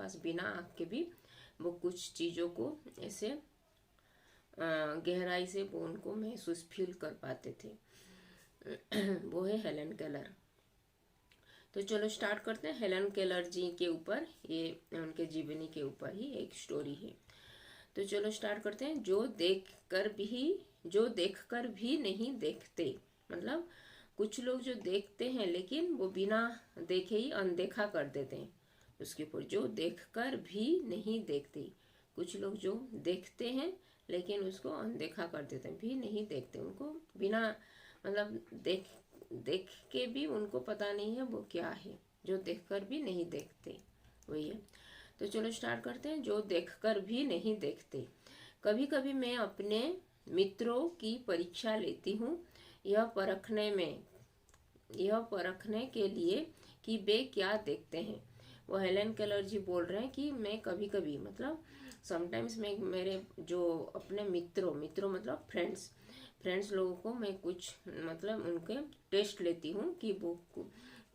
पास बिना आँख के भी वो कुछ चीज़ों को ऐसे गहराई से वो उनको महसूस फील कर पाते थे। वो है हेलन केलर। तो चलो स्टार्ट करते हैं। हेलन केलर जी के ऊपर, ये उनके जीवनी के ऊपर ही एक स्टोरी है। तो चलो स्टार्ट करते हैं। जो देखकर भी नहीं देखते, मतलब कुछ लोग जो देखते हैं लेकिन वो बिना देखे ही अनदेखा कर देते हैं उसके ऊपर। जो देखकर भी नहीं देखते, कुछ लोग जो देखते हैं लेकिन उसको अनदेखा कर देते हैं, भी नहीं देखते, उनको बिना मतलब देख के भी उनको पता नहीं है वो क्या है। जो देखकर भी नहीं देखते, वही है। तो चलो स्टार्ट करते हैं। जो देखकर भी नहीं देखते। कभी कभी मैं अपने मित्रों की परीक्षा लेती हूँ, यह परखने के लिए कि वे क्या देखते हैं। वो हेलन केलर जी बोल रहे हैं कि मैं कभी कभी, मतलब समटाइम्स, मैं मेरे जो अपने मित्रों मतलब फ्रेंड्स लोगों को मैं कुछ मतलब उनके टेस्ट लेती हूँ कि वो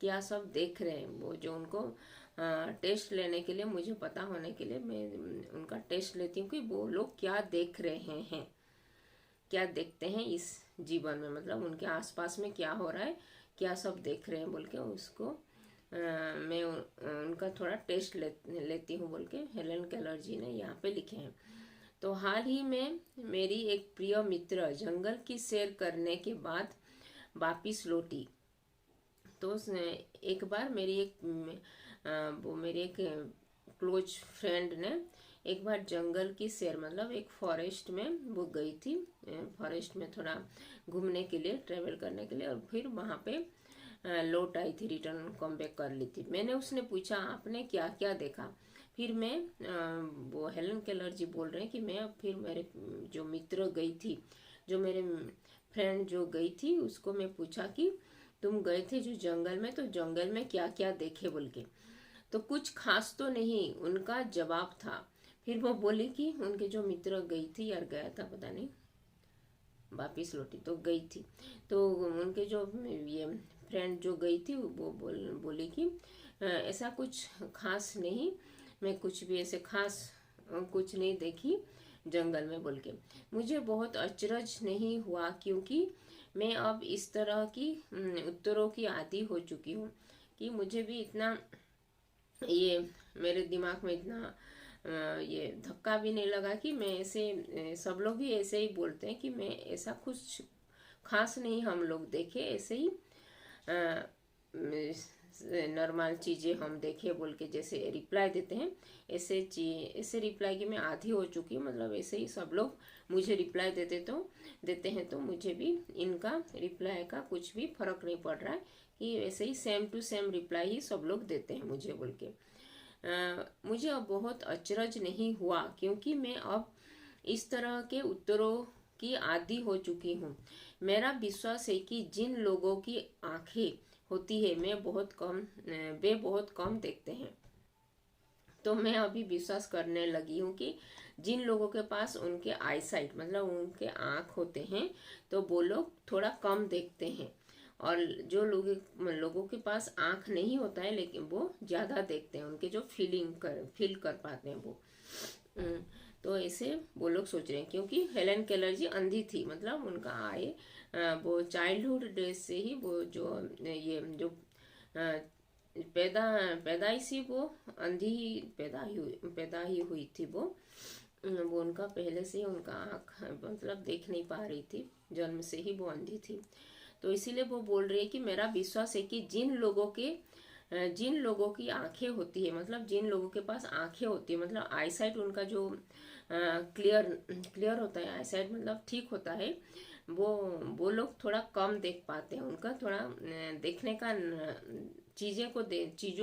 क्या सब देख रहे हैं। वो जो उनको टेस्ट लेने के लिए, मुझे पता होने के लिए मैं उनका टेस्ट लेती हूँ कि वो लोग क्या देख रहे हैं, क्या देखते हैं इस जीवन में, मतलब उनके आसपास में क्या हो रहा है, क्या सब देख रहे हैं बोल के उसको मैं उनका थोड़ा टेस्ट लेती हूँ बोल के हेलन केलर जी ने यहाँ पे लिखे हैं। तो हाल ही में मेरी एक प्रिय मित्र जंगल की सैर करने के बाद वापिस लौटी। तो एक बार मेरी एक क्लोज फ्रेंड ने एक बार जंगल की सैर, मतलब एक फॉरेस्ट में वो गई थी, फॉरेस्ट में थोड़ा घूमने के लिए, ट्रेवल करने के लिए, और फिर वहाँ पे लौट आई थी, रिटर्न कम बैक कर ली थी। मैंने उसने पूछा आपने क्या क्या देखा। फिर मैं वो हेलन केलर जी बोल रहे हैं कि मैं फिर मेरे जो मित्र गई थी, जो मेरे फ्रेंड जो गई थी, उसको मैं पूछा कि तुम गए थे जो जंगल में, तो जंगल में क्या क्या देखे बोल के। तो कुछ खास तो नहीं, उनका जवाब था। फिर वो बोली कि उनके जो मित्र गई थी, यार गया था पता नहीं, वापिस लौटी तो गई थी, तो उनके जो ये फ्रेंड जो गई थी वो बोली कि ऐसा कुछ खास नहीं, मैं कुछ भी ऐसे खास कुछ नहीं देखी जंगल में बोल के। मुझे बहुत अचरज नहीं हुआ क्योंकि मैं अब इस तरह की उत्तरों की आदी हो चुकी हूँ कि मुझे भी इतना ये मेरे दिमाग में इतना ये धक्का भी नहीं लगा कि मैं ऐसे, सब लोग भी ऐसे ही बोलते हैं कि मैं ऐसा कुछ खास नहीं हम लोग देखे, ऐसे ही नॉर्मल चीज़ें हम देखे बोल के जैसे रिप्लाई देते हैं, ऐसे रिप्लाई की मैं आधी हो चुकी हूँ। मतलब ऐसे ही सब लोग मुझे रिप्लाई देते हैं, तो मुझे भी इनका रिप्लाई का कुछ भी फर्क नहीं पड़ रहा है कि वैसे ही सेम टू सेम रिप्लाई ही सब लोग देते हैं मुझे बोल के। मुझे अब बहुत अचरज नहीं हुआ क्योंकि मैं अब इस तरह के उत्तरों की आदी हो चुकी हूँ। मेरा विश्वास है कि जिन लोगों की आंखें होती है वे बहुत कम देखते हैं। तो मैं अभी विश्वास करने लगी हूँ कि जिन लोगों के पास उनके आई साइट, मतलब उनके आँख होते हैं, तो वो लोग थोड़ा कम देखते हैं, और जो लोगों के पास आँख नहीं होता है लेकिन वो ज़्यादा देखते हैं, उनके जो फील कर पाते हैं वो। तो ऐसे वो लोग सोच रहे हैं क्योंकि हेलन केलर जी अंधी थी, मतलब उनका आए वो चाइल्डहुड डेज से ही वो जो ये जो पैदाइशी वो अंधी ही पैदा ही हुई थी वो उनका पहले से ही उनका आँख मतलब देख नहीं पा रही थी, जन्म से ही वो अंधी थी। तो इसीलिए वो बोल रही है कि मेरा विश्वास है कि जिन लोगों की आंखें होती है, मतलब जिन लोगों के पास आंखें होती है, मतलब आई साइट उनका जो क्लियर होता है, आई साइट मतलब ठीक होता है, वो लोग थोड़ा कम देख पाते हैं, उनका थोड़ा देखने का चीज़ों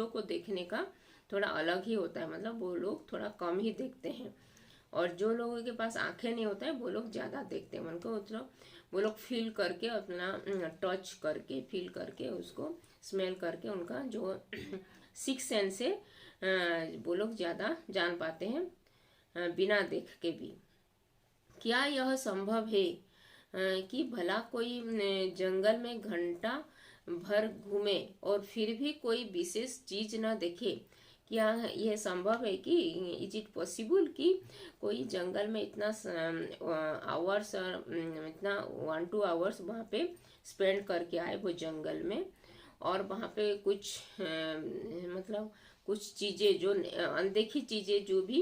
को देखने का थोड़ा अलग ही होता है, मतलब वो लोग थोड़ा कम ही देखते हैं। और जो लोगों के पास आंखें नहीं होता है वो लोग ज़्यादा देखते हैं, उनको मतलब वो लोग फील करके अपना टच करके फील करके उसको स्मेल करके उनका जो सिक्स सेंस है वो लोग ज़्यादा जान पाते हैं बिना देख के भी। क्या यह संभव है कि भला कोई जंगल में घंटा भर घूमे और फिर भी कोई विशेष चीज न देखे? क्या यह संभव है कि इज इट पॉसिबल कि कोई जंगल में इतना आवर्स इतना 1-2 आवर्स वहाँ पे स्पेंड करके आए वो जंगल में, और वहाँ पे कुछ मतलब कुछ चीज़ें जो अनदेखी चीज़ें, जो भी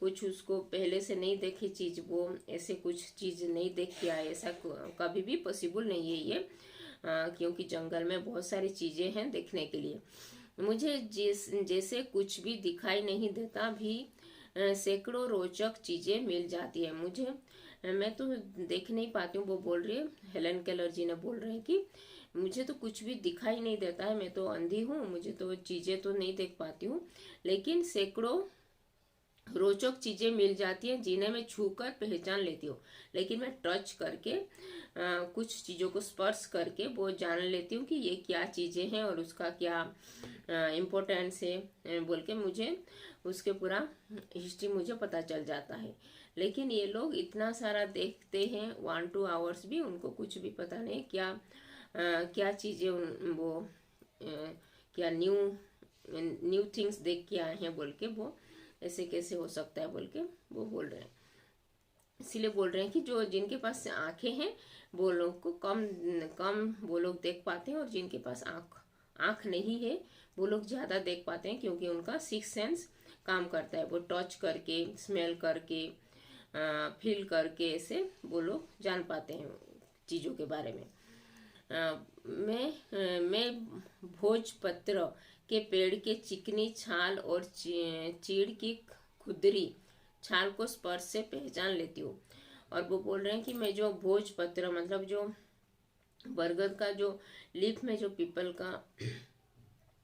कुछ उसको पहले से नहीं देखी चीज़, वो ऐसे कुछ चीज़ नहीं देख के आए, ऐसा कभी भी पॉसिबल नहीं है ये। क्योंकि जंगल में बहुत सारी चीज़ें हैं देखने के लिए। मुझे जैसे कुछ भी दिखाई नहीं देता भी सैकड़ों रोचक चीज़ें मिल जाती है मुझे। मैं तो देख नहीं पाती हूँ, वो बोल रही है, हेलन केलर जी ने बोल रहे हैं कि मुझे तो कुछ भी दिखाई नहीं देता है, मैं तो अंधी हूँ, मुझे तो चीज़ें तो नहीं देख पाती हूँ, लेकिन सैकड़ों रोचक चीज़ें मिल जाती हैं जिन्हें मैं छूकर पहचान लेती हूँ। लेकिन मैं टच करके कुछ चीज़ों को स्पर्श करके वो जान लेती हूँ कि ये क्या चीज़ें हैं और उसका क्या इम्पोर्टेंस है, बोल के मुझे उसके पूरा हिस्ट्री मुझे पता चल जाता है। लेकिन ये लोग इतना सारा देखते हैं, 1-2 आवर्स भी उनको कुछ भी पता नहीं क्या चीज़ें वो क्या न्यू न्यू थिंग्स देख के आए हैं बोल के, वो ऐसे कैसे हो सकता है बोल के वो बोल रहे हैं। इसीलिए बोल रहे हैं कि जो जिनके पास आंखें हैं वो लोग को कम कम वो लोग देख पाते हैं, और जिनके पास आंख नहीं है वो लोग ज़्यादा देख पाते हैं, क्योंकि उनका 6 सेंस काम करता है। वो टच करके, स्मेल करके, फील करके ऐसे वो लोग जान पाते हैं चीज़ों के बारे में। मैं भोजपत्र के पेड़ के चिकनी छाल और चीड़ की खुदरी छाल को स्पर्श से पहचान लेती हूँ। और वो बोल रहे हैं कि मैं जो भोजपत्र मतलब जो बरगद का जो लीफ में जो पीपल का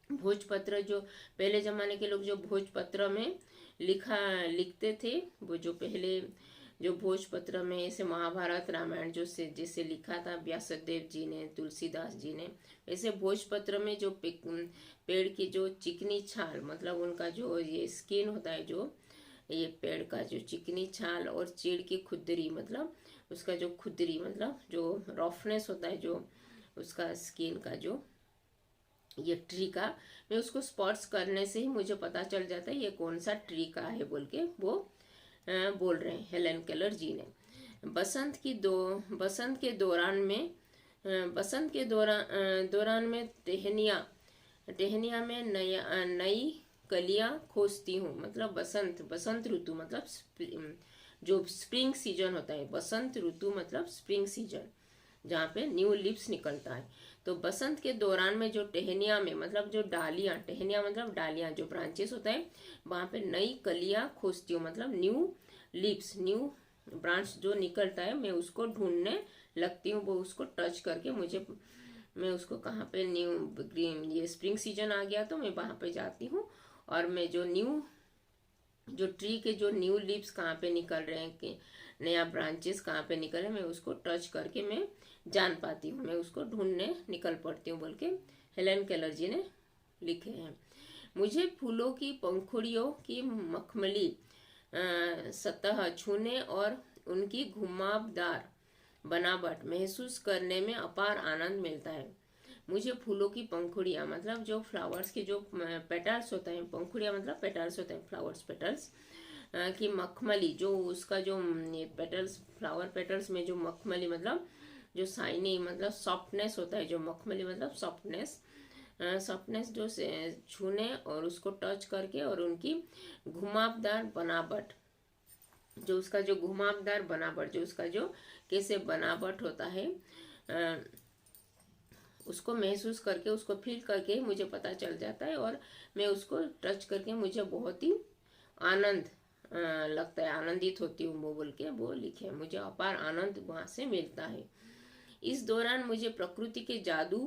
भोजपत्र, जो पहले जमाने के लोग जो भोजपत्र में लिखते थे, वो जो पहले जो भोजपत्र में ऐसे महाभारत रामायण जो से जैसे लिखा था व्यासदेव जी ने, तुलसीदास जी ने, ऐसे भोजपत्र में जो पेड़ की जो चिकनी छाल मतलब उनका जो ये स्किन होता है, जो ये पेड़ का जो चिकनी छाल और चीड़ की खुदरी मतलब उसका जो खुदरी मतलब जो रफनेस होता है, जो उसका स्किन का जो ये ट्री का, मैं उसको स्पर्श करने से ही मुझे पता चल जाता है ये कौन सा ट्री का है बोल के वो बोल रहे हैं हेलन केलर जी ने। बसंत के दौरान में दौरान में टहनिया में नई कलियां खोजती हूँ। मतलब बसंत ऋतु मतलब जो स्प्रिंग सीजन होता है, बसंत ऋतु मतलब स्प्रिंग सीजन जहाँ पे न्यू लिप्स निकलता है। तो बसंत के दौरान में जो टहनिया में मतलब जो डालियाँ, टहनिया मतलब डालियाँ, जो ब्रांचेस होता है वहाँ पे नई कलियाँ खोजती हूँ, मतलब न्यू लिप्स, न्यू ब्रांच जो निकलता है मैं उसको ढूंढने लगती हूँ। वो उसको टच करके मैं उसको कहाँ पे न्यू ग्रीन, ये स्प्रिंग सीजन आ गया तो मैं वहाँ पे जाती हूँ, और मैं जो ट्री के जो न्यू लीव्स कहाँ पे निकल रहे हैं, कि नया ब्रांचेस कहाँ पे निकल रहे हैं, मैं उसको टच करके मैं जान पाती हूँ, मैं उसको ढूंढने निकल पड़ती हूँ बोल के हेलन केलर जी ने लिखे हैं। मुझे फूलों की पंखुड़ियों की मखमली सतह छूने और उनकी घुमावदार बनावट महसूस करने में अपार आनंद मिलता है। मुझे फूलों की पंखुड़ियाँ मतलब जो फ्लावर्स के जो पेटल्स होते हैं, पंखुड़ियाँ मतलब पेटल्स होते हैं, फ्लावर्स पेटल्स की मखमली, जो उसका जो ये पेटल्स, फ्लावर पेटल्स में जो मखमली मतलब जो शाइनी मतलब सॉफ्टनेस होता है, जो मखमली मतलब सॉफ्टनेस जो से छूने और उसको टच करके, और उनकी घुमावदार बनावट, जो उसका जो घुमावदार बनावट, जो उसका जो कैसे बनावट होता है, उसको महसूस करके, उसको फील करके मुझे पता चल जाता है, और मैं उसको टच करके मुझे बहुत ही आनंद लगता है, आनंदित होती हूँ वो बोल के वो लिखे। मुझे अपार आनंद वहाँ से मिलता है। इस दौरान मुझे प्रकृति के जादू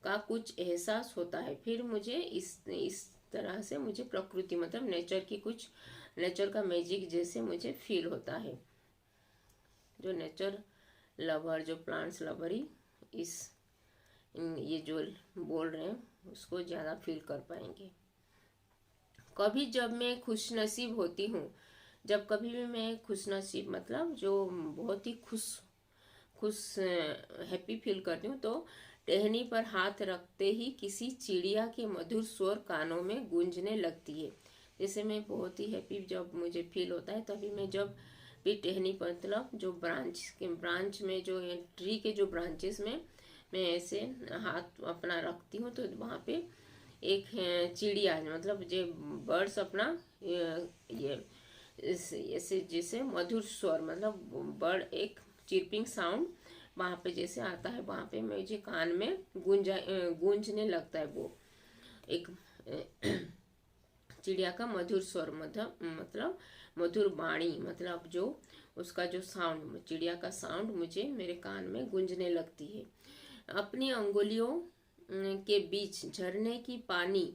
का कुछ एहसास होता है। फिर मुझे इस तरह से मुझे प्रकृति मतलब नेचर का मैजिक जैसे मुझे फील होता है। जो नेचर लवर, जो प्लांट्स लवर ही ये जो बोल रहे हैं उसको ज़्यादा फील कर पाएंगे। कभी जब मैं खुशनसीब होती हूँ, जब कभी भी मैं खुशनसीब मतलब जो बहुत ही खुश हैप्पी फील करती हूँ, तो टहनी पर हाथ रखते ही किसी चिड़िया के मधुर स्वर कानों में गूंजने लगती है। जैसे मैं बहुत ही हैप्पी जब मुझे फील होता है, तभी मैं जब भी टहनी मतलब जो ब्रांच में जो ट्री के जो ब्रांचेस में मैं ऐसे हाथ अपना रखती हूँ, तो वहाँ पे एक चिड़िया मतलब जो बर्ड्स अपना ये ऐसे जैसे मधुर स्वर मतलब बर्ड एक चिरपिंग साउंड वहाँ पे जैसे आता है, वहाँ पे मुझे कान में गूंजने लगता है। वो एक चिड़िया का मधुर स्वर मतलब मधुर वाणी, मतलब जो उसका जो साउंड, चिड़िया का साउंड मुझे मेरे कान में गूंजने लगती है। अपनी अंगुलियों के बीच झरने की पानी,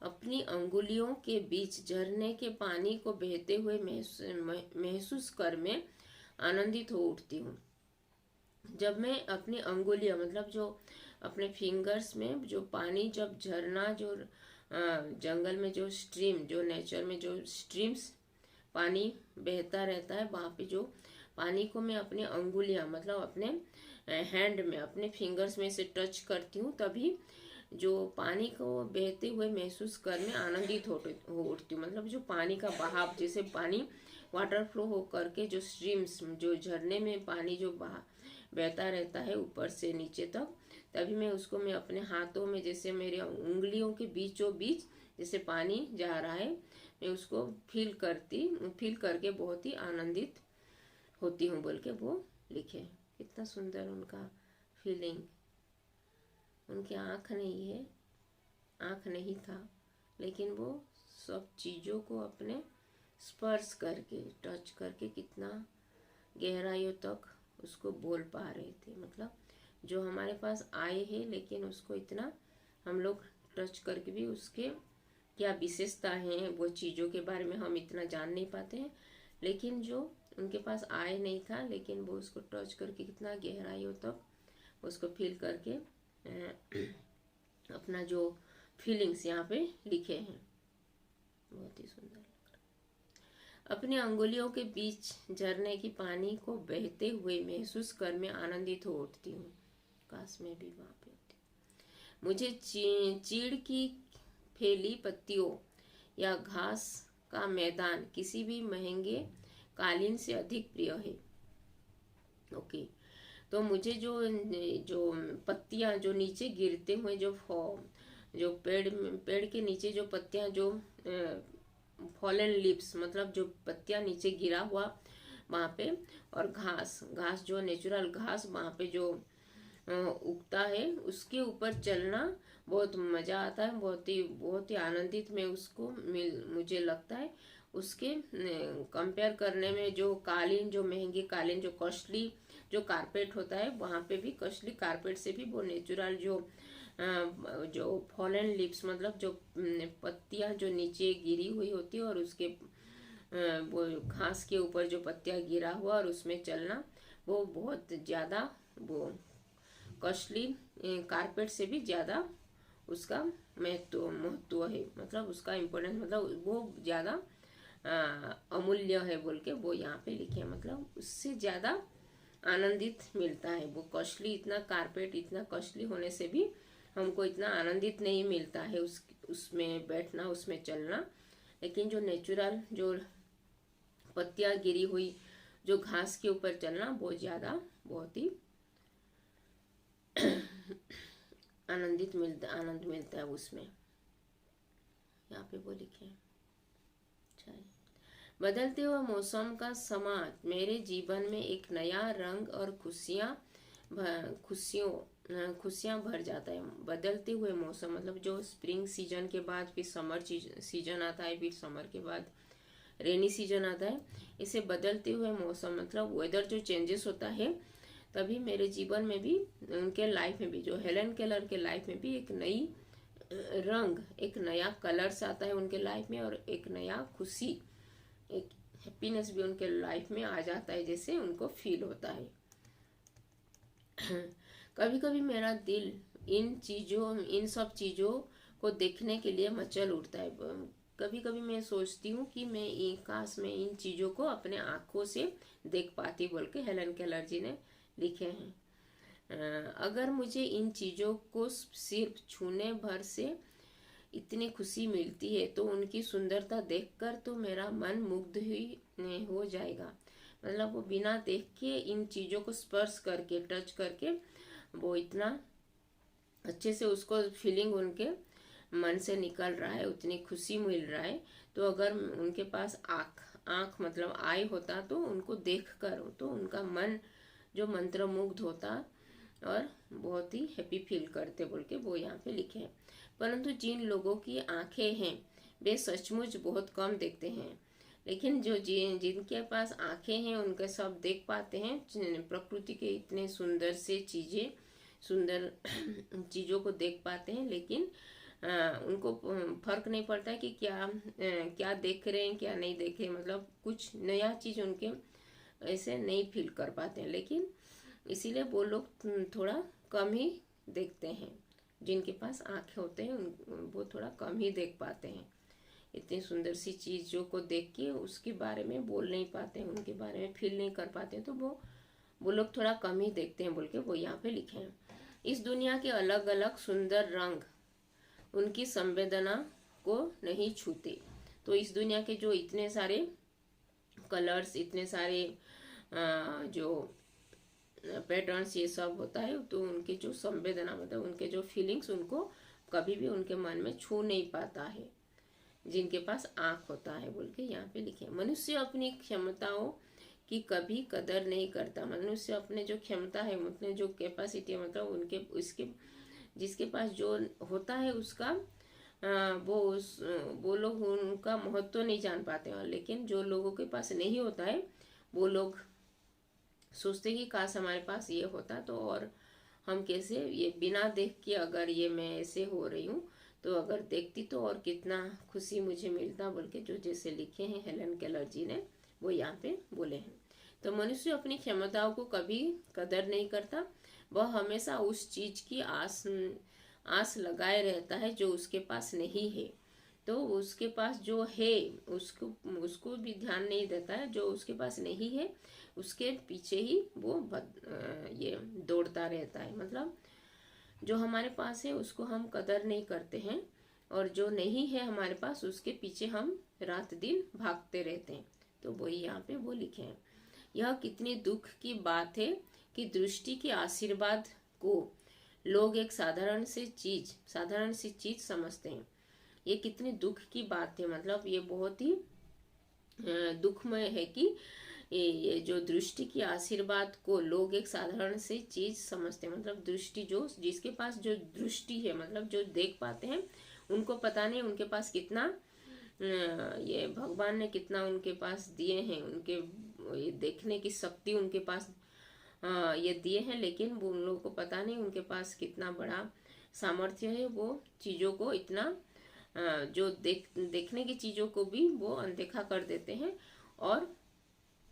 अपनी अंगुलियों के बीच झरने के पानी को बहते हुए महसूस कर मैं आनंदित हो उठती हूँ। जब मैं अपनी अंगुलियां मतलब जो अपने फिंगर्स में जो पानी, जब झरना जो जंगल में जो स्ट्रीम, जो नेचर में जो स्ट्रीम्स पानी बहता रहता है, वहाँ पे जो पानी को मैं अपने अंगुलियां मतलब अपने हैंड में अपने फिंगर्स में से टच करती हूँ, तभी जो पानी को बहते हुए महसूस कर मैं आनंदित हो उठती हूँ। मतलब जो पानी का बहाव, जैसे पानी वाटर फ्लो हो करके जो स्ट्रीम्स, जो झरने में पानी जो बहता रहता है ऊपर से नीचे तक, तभी मैं उसको मैं अपने हाथों में जैसे मेरे उंगलियों के बीचों बीच जैसे पानी जा रहा है, मैं उसको फील करके बहुत ही आनंदित होती हूँ बोल के वो लिखे। कितना सुंदर उनका फीलिंग। उनकी आँख नहीं है, आँख नहीं था, लेकिन वो सब चीज़ों को अपने स्पर्श करके टच करके कितना गहराइयों तक उसको बोल पा रहे थे। मतलब जो हमारे पास आए हैं, लेकिन उसको इतना हम लोग टच करके भी उसके क्या विशेषता है वो चीज़ों के बारे में हम इतना जान नहीं पाते हैं। लेकिन जो उनके पास आए नहीं था, लेकिन वो उसको टच करके कितना गहराइयों तक उसको फील करके अपना जो फीलिंग्स यहाँ पे लिखे हैं, बहुत ही सुंदर लग रहा। अपनी अंगुलियों के बीच झरने की पानी को बहते हुए महसूस कर मैं आनंदित हो उठती हूँ। काश मैं भी वहाँ पे होती। मुझे चीड़ की फैली पत्तियों या घास का मैदान किसी भी महंगे कालीन से अधिक प्रिय है। ओके, तो मुझे जो जो पत्तियां जो नीचे गिरते हुए जो पेड़ के नीचे जो पत्तियां जो फॉलन लिप्स मतलब जो पत्तियां नीचे गिरा हुआ वहाँ पे, और घास जो नेचुरल घास वहाँ पे जो उगता है, उसके ऊपर चलना बहुत मज़ा आता है, बहुत ही आनंदित में उसको मुझे लगता है। उसके कंपेयर करने में जो कालीन, जो महंगे कालीन, जो कॉस्टली जो कारपेट होता है, वहाँ पे भी कॉस्टली कारपेट से भी वो नेचुरल जो फॉलन लिप्स मतलब जो पत्तियाँ जो नीचे गिरी हुई होती है और उसके वो घास के ऊपर जो पत्तियाँ गिरा हुआ और उसमें चलना, वो बहुत ज़्यादा वो कॉस्टली कारपेट से भी ज़्यादा उसका महत्व है। मतलब उसका इम्पोर्टेंस मतलब वो ज़्यादा अमूल्य है बोल के वो यहाँ पे लिखे हैं। मतलब उससे ज़्यादा आनंदित मिलता है वो कॉस्टली, इतना कारपेट इतना कॉस्टली होने से भी हमको इतना आनंदित नहीं मिलता है उसमें बैठना, उसमें चलना। लेकिन जो नेचुरल जो पत्तियाँ गिरी हुई जो घास के ऊपर चलना बहुत ही आनंद मिलता है उसमें। यहाँ पे वो लिखे हैं। बदलते हुए मौसम का समा मेरे जीवन में एक नया रंग और खुशियाँ भर जाता है। बदलते हुए मौसम मतलब जो स्प्रिंग सीजन के बाद फिर समर सीजन आता है, फिर समर के बाद रेनी सीजन आता है। इसे बदलते हुए मौसम मतलब वेदर जो चेंजेस होता है, तभी मेरे जीवन में भी, उनके लाइफ में भी, जो हेलन केलर के लाइफ में भी एक नई रंग, एक नया कलर्स आता है उनके लाइफ में, और एक नया खुशी, एक हैप्पीनेस भी उनके लाइफ में आ जाता है, जैसे उनको फील होता है। कभी कभी मेरा दिल इन सब चीज़ों को देखने के लिए मचल उठता है। कभी कभी मैं सोचती हूँ कि काश मैं इन चीज़ों को अपने आँखों से देख पाती बोल के हेलन केलर जी ने लिखे हैं। अगर मुझे इन चीज़ों को सिर्फ छूने भर से इतनी खुशी मिलती है, तो उनकी सुंदरता देखकर तो मेरा मन मुग्ध ही हो जाएगा। मतलब वो बिना देख के इन चीज़ों को स्पर्श करके, टच करके, वो इतना अच्छे से उसको फीलिंग उनके मन से निकल रहा है, उतनी खुशी मिल रहा है। तो अगर उनके पास आँख मतलब आई होता तो उनको देख कर तो उनका मन जो मंत्रमुग्ध होता और बहुत ही हैप्पी फील करते बोल के वो यहाँ पे लिखे हैं। परंतु जिन लोगों की आंखें हैं वे सचमुच बहुत कम देखते हैं, लेकिन जिनके पास आंखें हैं उनके सब देख पाते हैं, प्रकृति के इतने सुंदर से चीज़ें, सुंदर चीज़ों को देख पाते हैं। लेकिन उनको फर्क नहीं पड़ता कि क्या देख रहे हैं क्या नहीं देख रहे हैं, मतलब कुछ नया चीज़ उनके ऐसे नहीं फील कर पाते हैं। लेकिन इसीलिए वो लोग थोड़ा कम ही देखते हैं। जिनके पास आंखें होते हैं वो थोड़ा कम ही देख पाते हैं। इतनी सुंदर सी चीज़ों को देख के उसके बारे में बोल नहीं पाते हैं, उनके बारे में फील नहीं कर पाते हैं, तो वो लोग थोड़ा कम ही देखते हैं बोल के वो यहाँ पे लिखे हैं। इस दुनिया के अलग अलग सुंदर रंग उनकी संवेदना को नहीं छूते। तो इस दुनिया के जो इतने सारे कलर्स, इतने सारे जो पैटर्न्स ये सब होता है, तो उनकी जो संवेदना मतलब उनके जो फीलिंग्स उनको कभी भी उनके मन में छू नहीं पाता है, जिनके पास आँख होता है बोल के यहाँ पे लिखे। मनुष्य अपनी क्षमताओं की कभी कदर नहीं करता। मनुष्य अपने जो क्षमता है, मतलब जो कैपेसिटी है, मतलब उनके उसके जिसके पास जो होता है उसका वो लोग उनका महत्व नहीं जान पाते हैं। लेकिन जो लोगों के पास नहीं होता है वो लोग सोचते कि काश हमारे पास ये होता तो और हम कैसे ये बिना देख के, अगर ये मैं ऐसे हो रही हूँ तो अगर देखती तो और कितना खुशी मुझे मिलता बोल के जो जैसे लिखे हैं हेलन केलर जी ने वो यहाँ पे बोले हैं। तो मनुष्य अपनी क्षमताओं को कभी कदर नहीं करता, वह हमेशा उस चीज की आस लगाए रहता है जो उसके पास नहीं है। तो उसके पास जो है उसको भी ध्यान नहीं देता है, जो उसके पास नहीं है उसके पीछे ही वो ये दौड़ता रहता है। मतलब जो हमारे पास है उसको हम कदर नहीं करते हैं, और जो नहीं है हमारे पास उसके पीछे हम रात दिन भागते रहते हैं। तो वही यहाँ पे वो लिखे हैं। यह कितनी दुख की बात है कि दृष्टि के आशीर्वाद को लोग एक साधारण सी चीज समझते हैं। ये कितनी दुख की बात है, मतलब ये बहुत ही दुखमय है कि ये जो दृष्टि की आशीर्वाद को लोग एक साधारण सी चीज समझते हैं। मतलब दृष्टि जो जिसके पास जो दृष्टि है, मतलब जो देख पाते हैं, उनको पता नहीं उनके पास कितना ये भगवान ने कितना उनके पास दिए हैं, उनके ये देखने की शक्ति उनके पास ये दिए हैं। लेकिन वो उन लोगों को पता नहीं उनके पास कितना बड़ा सामर्थ्य है, वो चीज़ों को इतना जो देखने की चीज़ों को भी वो अनदेखा कर देते हैं, और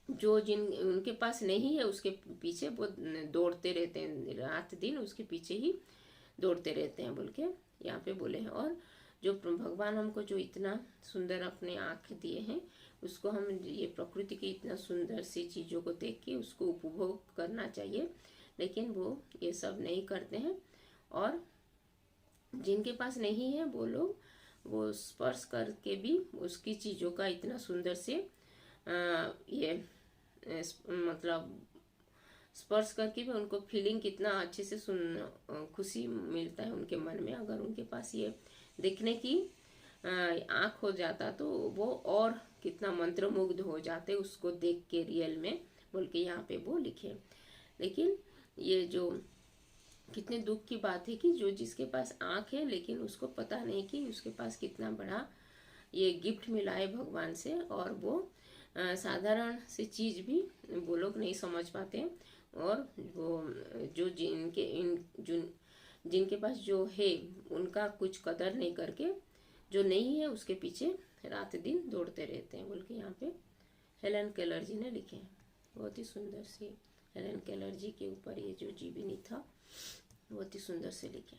जो जिन उनके पास नहीं है उसके पीछे वो दौड़ते रहते हैं, रात दिन उसके पीछे ही दौड़ते रहते हैं बोल के यहाँ पे बोले हैं। और जो भगवान हमको जो इतना सुंदर अपने आँख दिए हैं उसको हम ये प्रकृति की इतना सुंदर सी चीज़ों को देख के उसको उपभोग करना चाहिए, लेकिन वो ये सब नहीं करते हैं। और जिनके पास नहीं है वो लोग वो स्पर्श करके भी उसकी चीज़ों का इतना सुंदर से ये मतलब स्पर्श करके भी उनको फीलिंग कितना अच्छे से खुशी मिलता है उनके मन में। अगर उनके पास ये देखने की आँख हो जाता तो वो और कितना मंत्रमुग्ध हो जाते उसको देख के रियल में बोल के यहाँ पे वो लिखे। लेकिन ये जो कितने दुख की बात है कि जो जिसके पास आँख है लेकिन उसको पता नहीं कि उसके पास कितना बड़ा ये गिफ्ट मिला है भगवान से, और वो साधारण सी चीज़ भी वो लोग नहीं समझ पाते। और वो जो जिनके पास जो है उनका कुछ कदर नहीं करके जो नहीं है उसके पीछे रात दिन दौड़ते रहते हैं बोल के यहाँ पे हेलन केलर जी ने लिखे हैं। बहुत ही सुंदर सी हेलन केलर जी के ऊपर ये जो जीवनी था बहुत ही सुंदर से लिखे।